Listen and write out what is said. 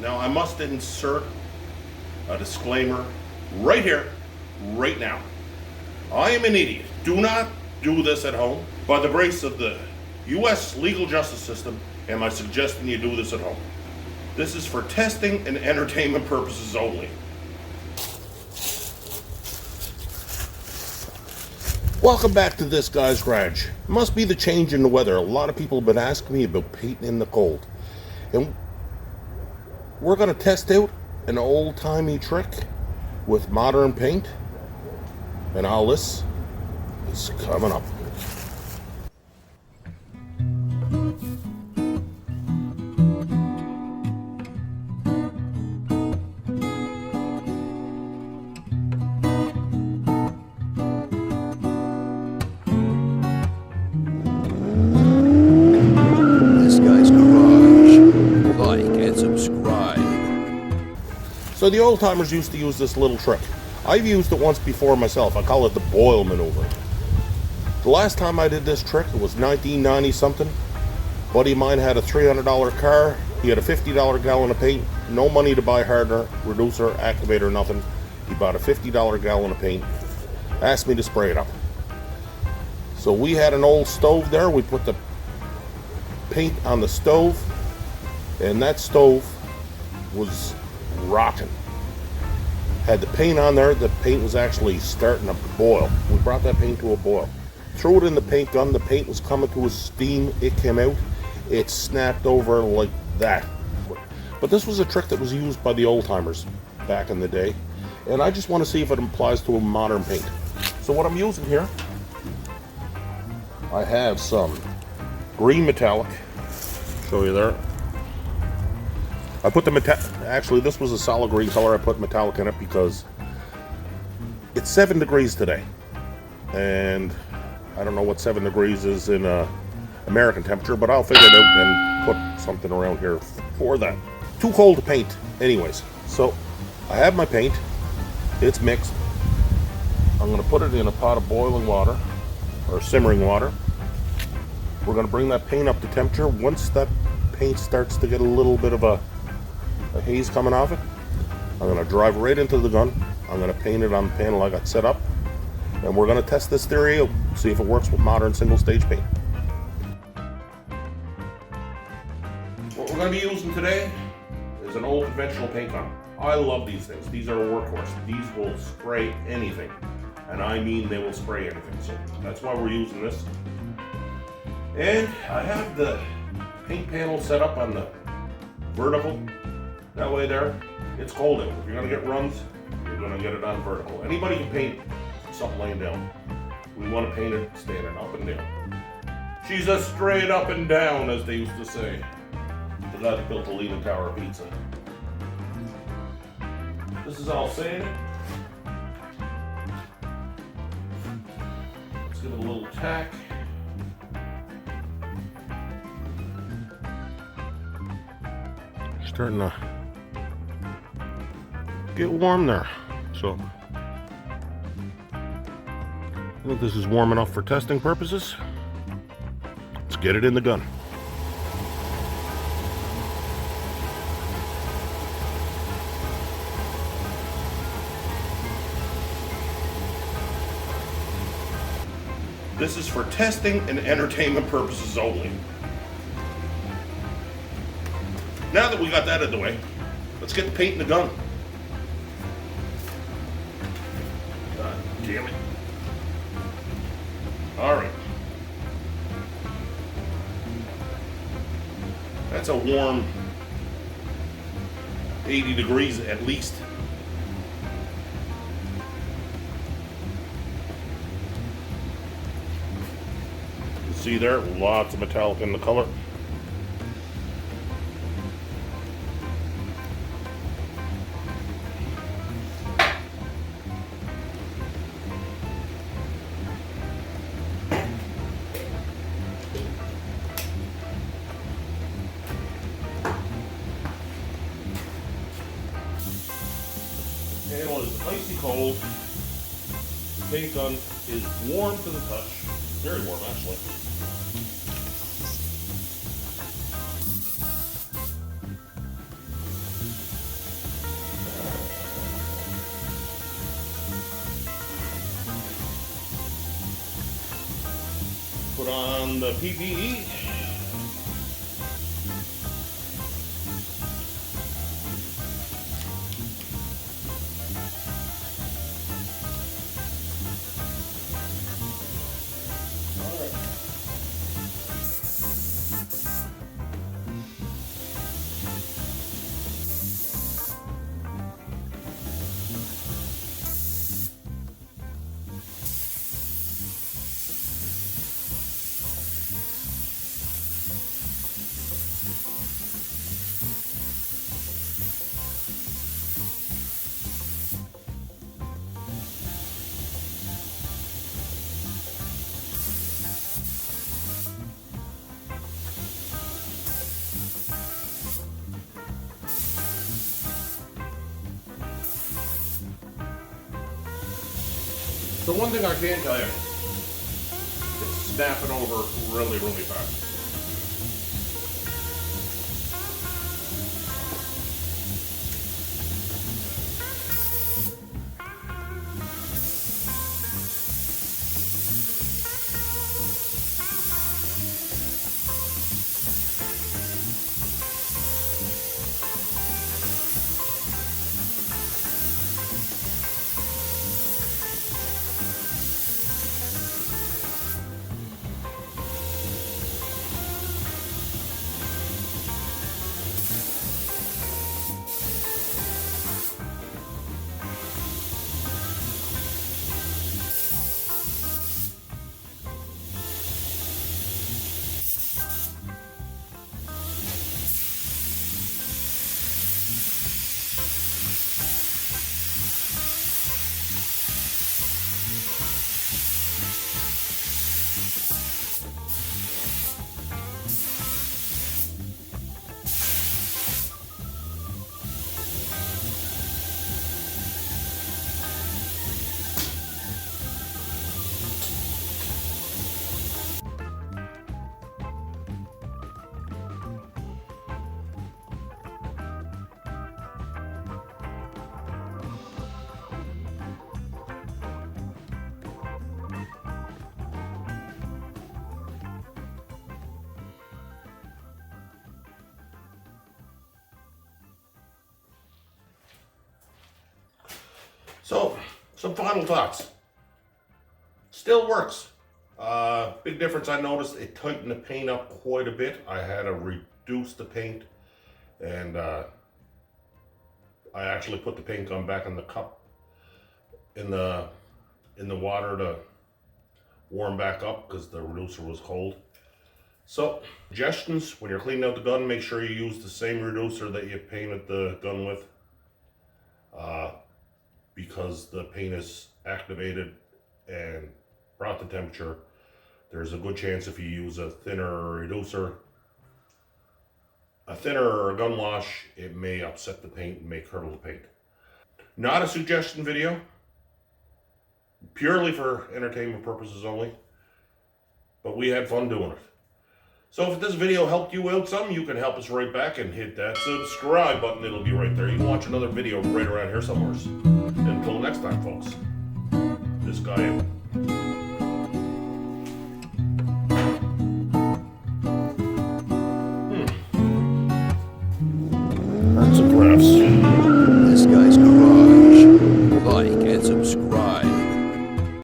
Now I must insert a disclaimer right here, right now. I am an idiot. Do not do this at home. By the grace of the U.S. legal justice system, am I suggesting you do this at home? This is for testing and entertainment purposes only. Welcome back to This Guy's Garage. It must be the change in the weather. A lot of people have been asking me about painting in the cold. And we're going to test out an old-timey trick with modern paint. And all this is coming up. This Guy's Garage. Like and subscribe. So the old timers used to use this little trick. I've used it once before myself. I call it the boil maneuver. The last time I did this trick, it was 1990 something. Buddy of mine had a $300 car. He had a $50 gallon of paint. No money to buy hardener, reducer, activator, nothing. He bought a $50 gallon of paint. Asked me to spray it up. So we had an old stove there. We put the paint on the stove, and that stove was rotten. Had the paint on there, the paint was actually starting to boil. We brought that paint to a boil. Threw it in the paint gun, the paint was coming to a steam, it came out, it snapped over like that. But this was a trick that was used by the old timers back in the day, and I just want to see if it applies to a modern paint. So what I'm using here, I have some green metallic, show you there. I put the actually this was a solid green color. I put metallic in it because it's 7 degrees today, and I don't know what 7 degrees is in American temperature, but I'll figure it out and put something around here for that. Too cold to paint anyways. So I have my paint, it's mixed. I'm going to put it in a pot of boiling water or simmering water. We're going to bring that paint up to temperature. Once that paint starts to get a little bit of a haze coming off it, I'm going to drive right into the gun. I'm going to paint it on the panel I got set up, and we're going to test this theory out, see if it works with modern single stage paint. What we're going to be using today is an old conventional paint gun. I love these things. These are a workhorse. These will spray anything, and I mean they will spray anything. So that's why we're using this. And I have the paint panel set up on the vertical. That way there, it's cold out. If you're gonna get runs, you're gonna get it on vertical. Anybody can paint something laying down. We wanna paint it standing up and down. She's a straight up and down, as they used to say. The guy that built the Leaning Tower of Pizza. This is all sanded. Let's give it a little tack. Starting to get warm there, so I think this is warm enough for testing purposes. Let's get it in the gun. This is for testing and entertainment purposes only. Now that we got that out of the way, let's get the paint in the gun. God damn it. Alright. That's a warm 80 degrees at least. You see there, lots of metallic in the color. Panel is icy cold. The paint gun is warm to the touch. Very warm, actually. Put on the PPE. So one thing I can tell you, it's snapping over really, really fast. So, some final thoughts. Still works. Big difference I noticed, it tightened the paint up quite a bit. I had to reduce the paint, and I actually put the paint gun back in the cup in the water to warm back up because the reducer was cold. So, suggestions, when you're cleaning out the gun, make sure you use the same reducer that you painted the gun with. Because the paint is activated and brought to temperature, there's a good chance if you use a thinner reducer, a thinner or a gun wash, it may upset the paint and may curdle the paint. Not a suggestion video, purely for entertainment purposes only, but we had fun doing it. So if this video helped you out some, you can help us right back and hit that subscribe button. It'll be right there. You can watch another video right around here somewhere. Until next time, folks. This guy out. Some graphs. This guy's garage. Like and subscribe.